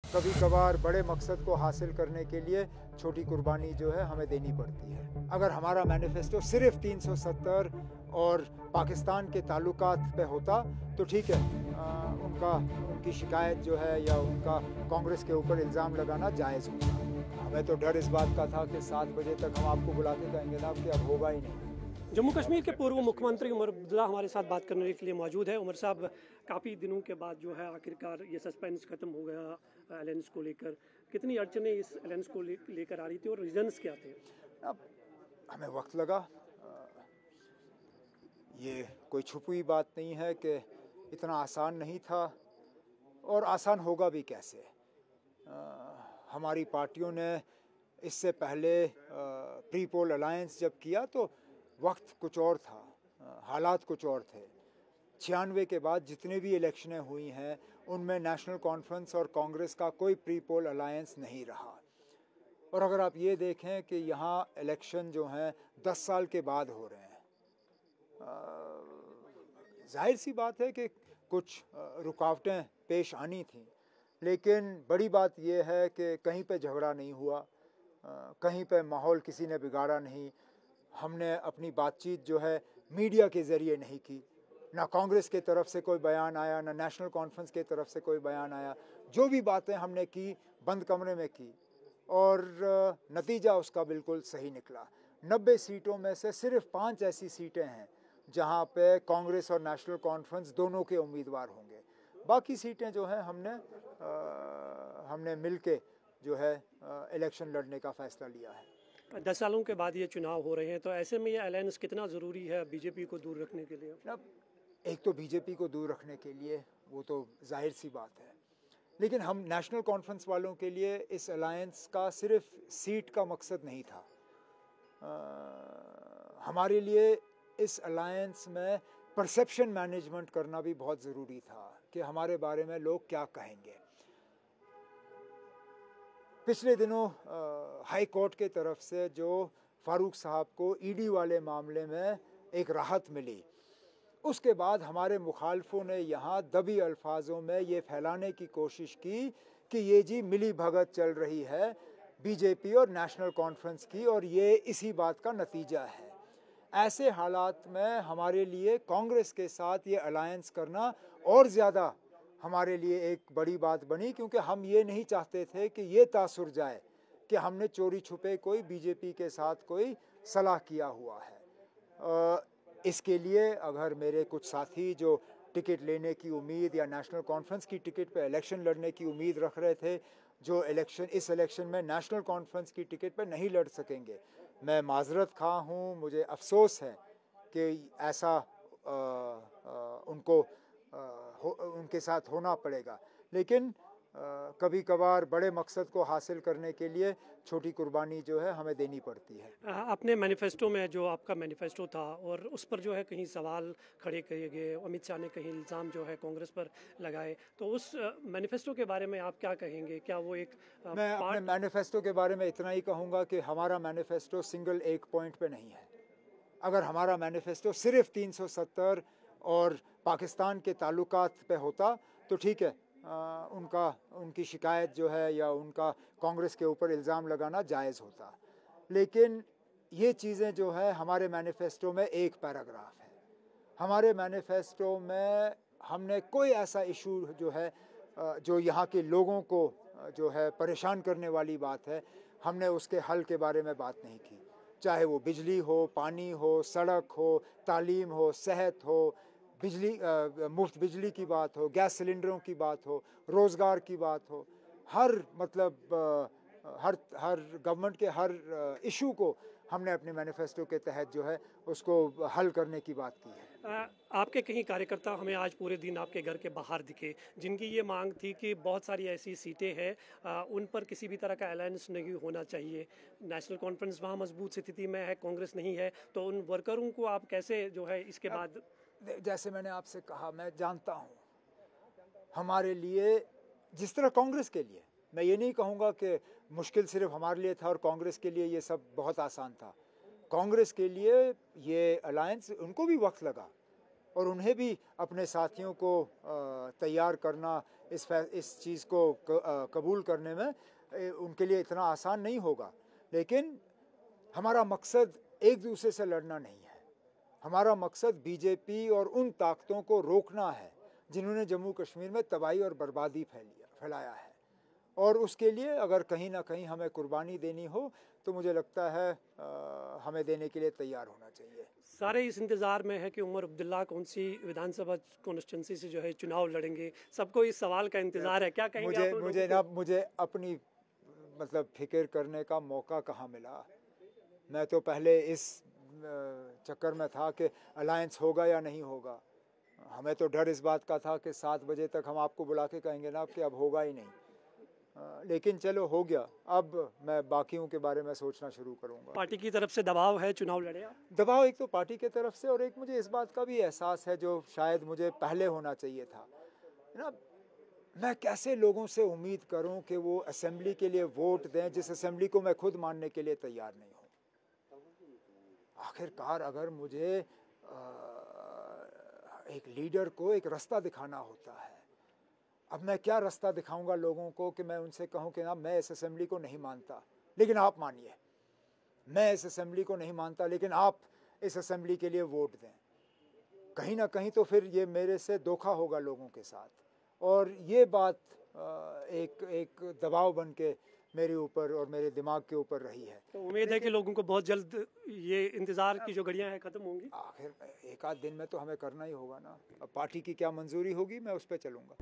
कभी कभार बड़े मकसद को हासिल करने के लिए छोटी कुर्बानी जो है हमें देनी पड़ती है। अगर हमारा मैनिफेस्टो सिर्फ 370 और पाकिस्तान के ताल्लुकात पे होता तो ठीक है, उनकी शिकायत जो है या उनका कांग्रेस के ऊपर इल्ज़ाम लगाना जायज़ होता। हमें तो डर इस बात का था कि 7 बजे तक हम आपको बुला के कहेंगे ना कि अब होगा ही नहीं। जम्मू कश्मीर के पूर्व मुख्यमंत्री उमर अब्दुल्ला हमारे साथ बात करने के लिए मौजूद है। उमर साहब, काफ़ी दिनों के बाद जो है आखिरकार ये सस्पेंस खत्म हो गया अलायंस को लेकर। कितनी अड़चनें इस अलायंस को लेकर आ रही थी और रीजंस क्या थे? अब हमें वक्त लगा। ये कोई छुपी बात नहीं है कि इतना आसान नहीं था और आसान होगा भी कैसे। हमारी पार्टियों ने इससे पहले प्री पोल अलायंस जब किया तो वक्त कुछ और था, हालात कुछ और थे। 96 के बाद जितने भी इलेक्शनें हुई हैं उनमें नेशनल कॉन्फ्रेंस और कांग्रेस का कोई प्री पोल अलायंस नहीं रहा। और अगर आप ये देखें कि यहाँ इलेक्शन जो हैं 10 साल के बाद हो रहे हैं, जाहिर सी बात है कि कुछ रुकावटें पेश आनी थी, लेकिन बड़ी बात यह है कि कहीं पे झगड़ा नहीं हुआ, कहीं पे माहौल किसी ने बिगाड़ा नहीं। हमने अपनी बातचीत जो है मीडिया के ज़रिए नहीं की, ना कांग्रेस के तरफ से कोई बयान आया, ना नेशनल कॉन्फ्रेंस के तरफ से कोई बयान आया। जो भी बातें हमने की बंद कमरे में की और नतीजा उसका बिल्कुल सही निकला। 90 सीटों में से सिर्फ 5 ऐसी सीटें हैं जहां पे कांग्रेस और नेशनल कॉन्फ्रेंस दोनों के उम्मीदवार होंगे। बाकी सीटें जो हैं हमने मिल के जो है इलेक्शन लड़ने का फ़ैसला लिया है। 10 सालों के बाद ये चुनाव हो रहे हैं, तो ऐसे में ये अलायंस कितना ज़रूरी है बीजेपी को दूर रखने के लिए? अब एक तो बीजेपी को दूर रखने के लिए वो तो जाहिर सी बात है, लेकिन हम नेशनल कॉन्फ्रेंस वालों के लिए इस अलायंस का सिर्फ सीट का मकसद नहीं था। हमारे लिए इस अलायंस में परसेप्शन मैनेजमेंट करना भी बहुत ज़रूरी था कि हमारे बारे में लोग क्या कहेंगे। पिछले दिनों हाई कोर्ट के तरफ से जो फारूक साहब को ईडी वाले मामले में एक राहत मिली, उसके बाद हमारे मुखालफों ने यहाँ दबी अल्फाजों में ये फैलाने की कोशिश की कि ये जी मिली भगत चल रही है बीजेपी और नेशनल कॉन्फ्रेंस की और ये इसी बात का नतीजा है। ऐसे हालात में हमारे लिए कांग्रेस के साथ ये अलायंस करना और ज़्यादा हमारे लिए एक बड़ी बात बनी, क्योंकि हम ये नहीं चाहते थे कि ये तासुर जाए कि हमने चोरी छुपे कोई बीजेपी के साथ कोई सलाह किया हुआ है। इसके लिए अगर मेरे कुछ साथी जो टिकट लेने की उम्मीद या नेशनल कॉन्फ्रेंस की टिकट पे इलेक्शन लड़ने की उम्मीद रख रहे थे, जो इस इलेक्शन में नेशनल कॉन्फ्रेंस की टिकट पे नहीं लड़ सकेंगे, मैं माजरत खा हूँ। मुझे अफसोस है कि ऐसा उनके साथ होना पड़ेगा, लेकिन कभी कभार बड़े मकसद को हासिल करने के लिए छोटी कुर्बानी जो है हमें देनी पड़ती है। अपने मैनिफेस्टो में जो आपका मैनिफेस्टो था और उस पर जो है कहीं सवाल खड़े किए गए, अमित शाह ने कहीं इल्ज़ाम जो है कांग्रेस पर लगाए, तो उस मैनिफेस्टो के बारे में आप क्या कहेंगे? क्या वो एक मैं अपने मैनिफेस्टो के बारे में इतना ही कहूँगा कि हमारा मैनिफेस्टो सिंगल एक पॉइंट पे नहीं है। अगर हमारा मैनिफेस्टो सिर्फ 370 और पाकिस्तान के ताल्लुकात पे होता तो ठीक है, उनकी शिकायत जो है या उनका कांग्रेस के ऊपर इल्ज़ाम लगाना जायज़ होता। लेकिन ये चीज़ें जो है हमारे मैनिफेस्टो में एक पैराग्राफ है। हमारे मैनिफेस्टो में हमने कोई ऐसा इशू जो है जो यहाँ के लोगों को जो है परेशान करने वाली बात है, हमने उसके हल के बारे में बात नहीं की। चाहे वो बिजली हो, पानी हो, सड़क हो, तालीम हो, सेहत हो, मुफ्त बिजली की बात हो, गैस सिलेंडरों की बात हो, रोज़गार की बात हो, हर गवर्नमेंट के हर इशू को हमने अपने मैनिफेस्टो के तहत जो है उसको हल करने की बात की है। आपके कहीं कार्यकर्ता हमें आज पूरे दिन आपके घर के बाहर दिखे, जिनकी ये मांग थी कि बहुत सारी ऐसी सीटें हैं उन पर किसी भी तरह का अलायंस नहीं होना चाहिए। नेशनल कॉन्फ्रेंस वहाँ मजबूत स्थिति में है, कांग्रेस नहीं है, तो उन वर्करों को आप कैसे जो है इसके बाद? जैसे मैंने आपसे कहा, मैं जानता हूँ हमारे लिए जिस तरह कांग्रेस के लिए, मैं ये नहीं कहूँगा कि मुश्किल सिर्फ हमारे लिए था और कांग्रेस के लिए ये सब बहुत आसान था। कांग्रेस के लिए ये अलायंस, उनको भी वक्त लगा, और उन्हें भी अपने साथियों को तैयार करना, इस चीज़ को कबूल करने में उनके लिए इतना आसान नहीं होगा। लेकिन हमारा मकसद एक दूसरे से लड़ना नहीं है, हमारा मकसद बीजेपी और उन ताकतों को रोकना है जिन्होंने जम्मू कश्मीर में तबाही और बर्बादी फैलाया है। और उसके लिए अगर कहीं ना कहीं हमें कुर्बानी देनी हो तो मुझे लगता है हमें देने के लिए तैयार होना चाहिए। सारे इस इंतज़ार में है कि उमर अब्दुल्ला कौन सी विधानसभा कॉन्स्टिट्यूंसी से जो है चुनाव लड़ेंगे, सबको इस सवाल का इंतज़ार है। क्या कहेंगे मुझे अपनी मतलब फिक्र करने का मौका कहाँ मिला। मैं तो पहले इस चक्कर में था कि अलायंस होगा या नहीं होगा। हमें तो डर इस बात का था कि 7 बजे तक हम आपको बुला के कहेंगे ना कि अब होगा ही नहीं, लेकिन चलो हो गया। अब मैं बाकियों के बारे में सोचना शुरू करूंगा। पार्टी की तरफ से दबाव है, चुनाव लड़े आप? दबाव एक तो पार्टी की तरफ से, और एक मुझे इस बात का भी एहसास है जो शायद मुझे पहले होना चाहिए था ना। मैं कैसे लोगों से उम्मीद करूं कि वो असेंबली के लिए वोट दें जिस असेंबली को मैं खुद मानने के लिए तैयार नहीं हूं। आखिरकार अगर मुझे एक लीडर को एक रास्ता दिखाना होता है, अब मैं क्या रास्ता दिखाऊंगा लोगों को कि मैं उनसे कहूं कि ना मैं इस असेंबली को नहीं मानता लेकिन आप मानिए, मैं इस असेंबली को नहीं मानता लेकिन आप इस असेंबली के लिए वोट दें। कहीं ना कहीं तो फिर ये मेरे से धोखा होगा लोगों के साथ, और ये बात एक दबाव बन के मेरे ऊपर और मेरे दिमाग के ऊपर रही है। तो उम्मीद है कि लोगों को बहुत जल्द ये इंतज़ार की जो घड़ियां हैं ख़त्म होंगी। आखिर एक आध दिन में तो हमें करना ही होगा ना। अब पार्टी की क्या मंजूरी होगी मैं उस पर चलूँगा।